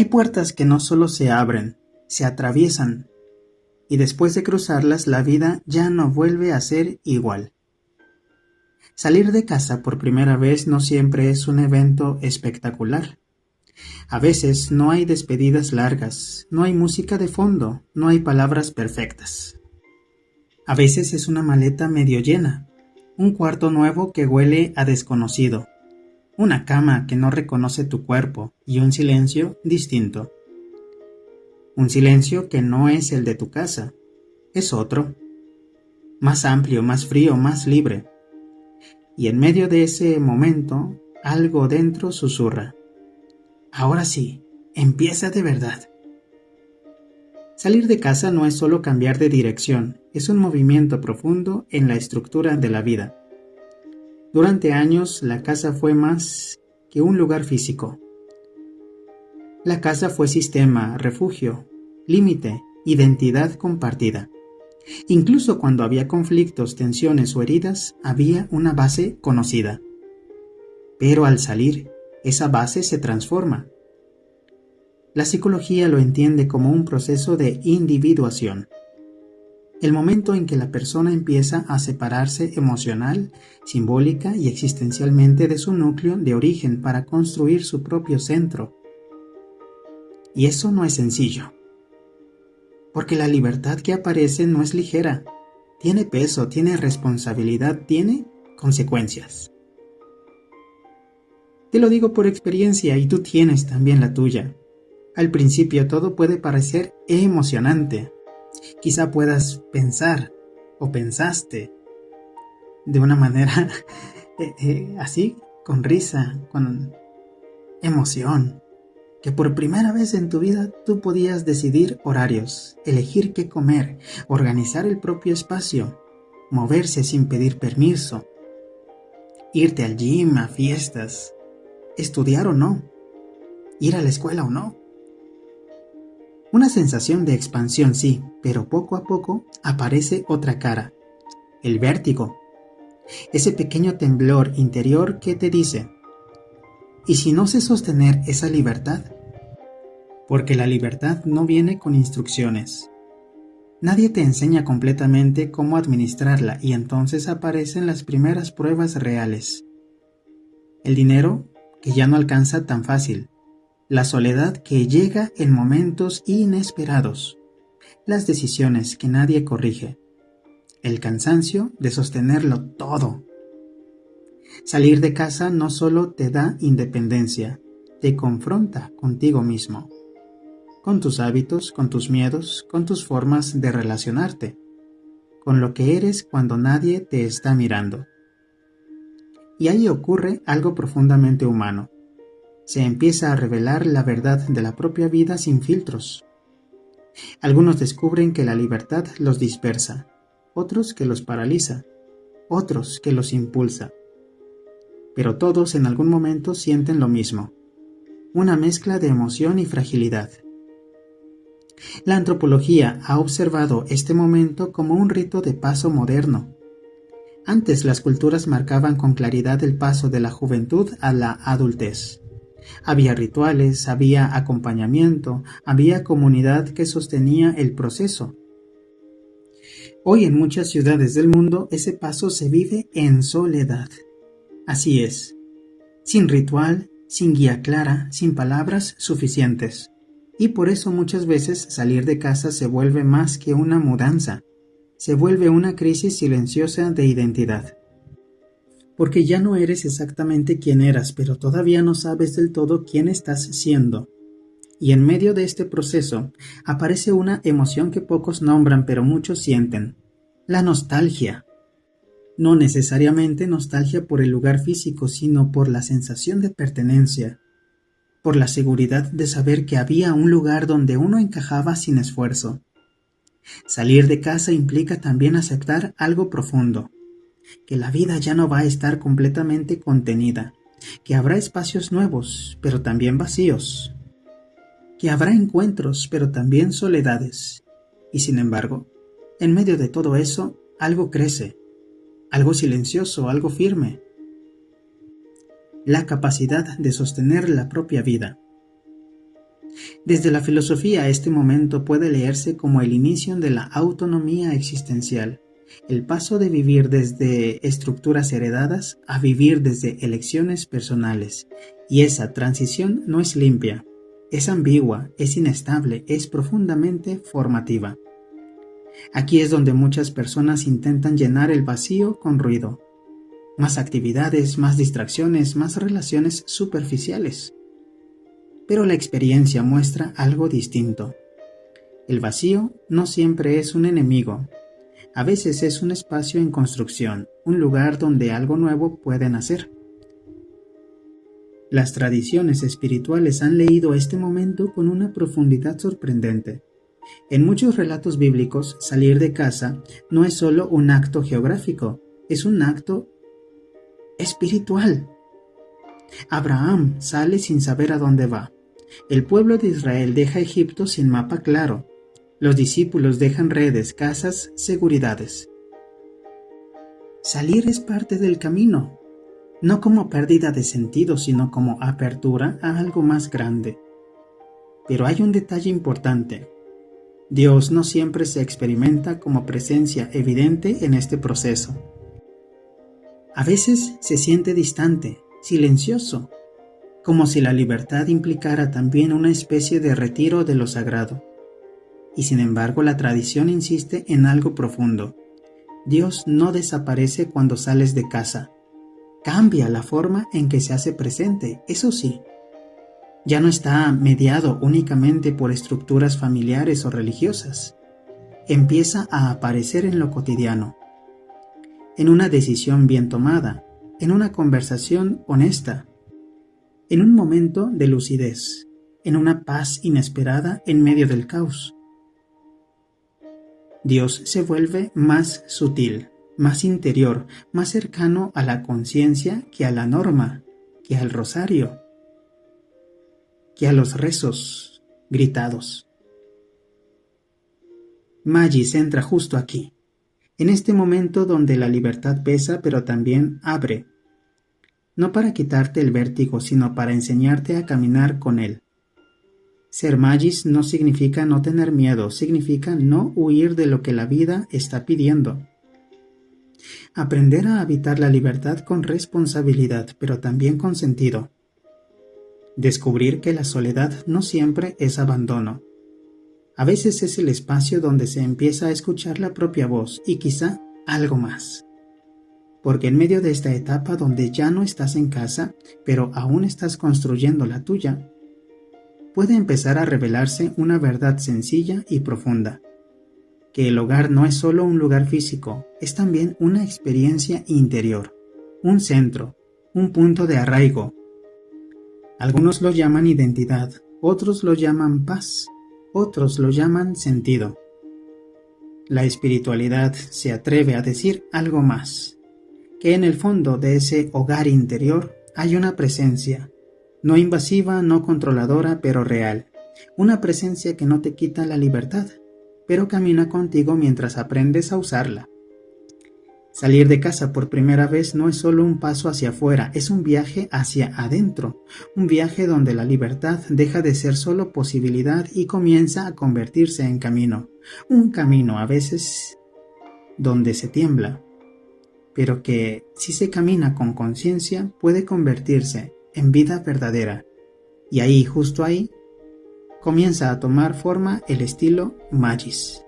Hay puertas que no solo se abren, se atraviesan, y después de cruzarlas la vida ya no vuelve a ser igual. Salir de casa por primera vez no siempre es un evento espectacular. A veces no hay despedidas largas, no hay música de fondo, no hay palabras perfectas. A veces es una maleta medio llena, un cuarto nuevo que huele a desconocido, una cama que no reconoce tu cuerpo y un silencio distinto. Un silencio que no es el de tu casa, es otro, más amplio, más frío, más libre. Y en medio de ese momento, algo dentro susurra. Ahora sí, empieza de verdad. Salir de casa no es solo cambiar de dirección, es un movimiento profundo en la estructura de la vida. Durante años, la casa fue más que un lugar físico. La casa fue sistema, refugio, límite, identidad compartida. Incluso cuando había conflictos, tensiones o heridas, había una base conocida. Pero al salir, esa base se transforma. La psicología lo entiende como un proceso de individuación. El momento en que la persona empieza a separarse emocional, simbólica y existencialmente de su núcleo de origen para construir su propio centro. Y eso no es sencillo. Porque la libertad que aparece no es ligera, tiene peso, tiene responsabilidad, tiene consecuencias. Te lo digo por experiencia y tú tienes también la tuya. Al principio todo puede parecer emocionante. Quizá puedas pensar o pensaste de una manera así, con risa, con emoción, que por primera vez en tu vida tú podías decidir horarios, elegir qué comer, organizar el propio espacio, moverse sin pedir permiso, irte al gym, a fiestas, estudiar o no, ir a la escuela o no. Una sensación de expansión sí, pero poco a poco aparece otra cara, el vértigo, ese pequeño temblor interior que te dice, ¿y si no sé sostener esa libertad? Porque la libertad no viene con instrucciones. Nadie te enseña completamente cómo administrarla y entonces aparecen las primeras pruebas reales. El dinero que ya no alcanza tan fácil. La soledad que llega en momentos inesperados. Las decisiones que nadie corrige. El cansancio de sostenerlo todo. Salir de casa no solo te da independencia, te confronta contigo mismo. Con tus hábitos, con tus miedos, con tus formas de relacionarte. Con lo que eres cuando nadie te está mirando. Y ahí ocurre algo profundamente humano. Se empieza a revelar la verdad de la propia vida sin filtros. Algunos descubren que la libertad los dispersa, otros que los paraliza, otros que los impulsa. Pero todos en algún momento sienten lo mismo, una mezcla de emoción y fragilidad. La antropología ha observado este momento como un rito de paso moderno. Antes las culturas marcaban con claridad el paso de la juventud a la adultez. Había rituales, había acompañamiento, había comunidad que sostenía el proceso. Hoy en muchas ciudades del mundo ese paso se vive en soledad. Así es, sin ritual, sin guía clara, sin palabras suficientes. Y por eso muchas veces salir de casa se vuelve más que una mudanza, se vuelve una crisis silenciosa de identidad. Porque ya no eres exactamente quien eras, pero todavía no sabes del todo quién estás siendo. Y en medio de este proceso aparece una emoción que pocos nombran pero muchos sienten, la nostalgia. No necesariamente nostalgia por el lugar físico, sino por la sensación de pertenencia, por la seguridad de saber que había un lugar donde uno encajaba sin esfuerzo. Salir de casa implica también aceptar algo profundo, que la vida ya no va a estar completamente contenida, que habrá espacios nuevos, pero también vacíos, que habrá encuentros, pero también soledades. Y sin embargo, en medio de todo eso, algo crece, algo silencioso, algo firme. La capacidad de sostener la propia vida. Desde la filosofía, este momento puede leerse como el inicio de la autonomía existencial, el paso de vivir desde estructuras heredadas a vivir desde elecciones personales. Y esa transición no es limpia, es ambigua, es inestable, es profundamente formativa. Aquí es donde muchas personas intentan llenar el vacío con ruido. Más actividades, más distracciones, más relaciones superficiales. Pero la experiencia muestra algo distinto. El vacío no siempre es un enemigo. A veces es un espacio en construcción, un lugar donde algo nuevo puede nacer. Las tradiciones espirituales han leído este momento con una profundidad sorprendente. En muchos relatos bíblicos, salir de casa no es solo un acto geográfico, es un acto espiritual. Abraham sale sin saber a dónde va. El pueblo de Israel deja Egipto sin mapa claro. Los discípulos dejan redes, casas, seguridades. Salir es parte del camino, no como pérdida de sentido, sino como apertura a algo más grande. Pero hay un detalle importante. Dios no siempre se experimenta como presencia evidente en este proceso. A veces se siente distante, silencioso, como si la libertad implicara también una especie de retiro de lo sagrado. Y sin embargo, la tradición insiste en algo profundo. Dios no desaparece cuando sales de casa. Cambia la forma en que se hace presente, eso sí. Ya no está mediado únicamente por estructuras familiares o religiosas. Empieza a aparecer en lo cotidiano, en una decisión bien tomada, en una conversación honesta, en un momento de lucidez, en una paz inesperada en medio del caos. Dios se vuelve más sutil, más interior, más cercano a la conciencia que a la norma, que al rosario, que a los rezos gritados. Magis entra justo aquí, en este momento donde la libertad pesa pero también abre, no para quitarte el vértigo, sino para enseñarte a caminar con él. Ser Magis no significa no tener miedo, significa no huir de lo que la vida está pidiendo. Aprender a habitar la libertad con responsabilidad, pero también con sentido. Descubrir que la soledad no siempre es abandono. A veces es el espacio donde se empieza a escuchar la propia voz y quizá algo más. Porque en medio de esta etapa donde ya no estás en casa, pero aún estás construyendo la tuya, puede empezar a revelarse una verdad sencilla y profunda. Que el hogar no es solo un lugar físico, es también una experiencia interior, un centro, un punto de arraigo. Algunos lo llaman identidad, otros lo llaman paz, otros lo llaman sentido. La espiritualidad se atreve a decir algo más, que en el fondo de ese hogar interior hay una presencia, no invasiva, no controladora, pero real, una presencia que no te quita la libertad, pero camina contigo mientras aprendes a usarla. Salir de casa por primera vez no es solo un paso hacia afuera, es un viaje hacia adentro, un viaje donde la libertad deja de ser solo posibilidad y comienza a convertirse en camino, un camino a veces donde se tiembla, pero que si se camina con conciencia puede convertirse en vida verdadera, y ahí, justo ahí, comienza a tomar forma el estilo Magis.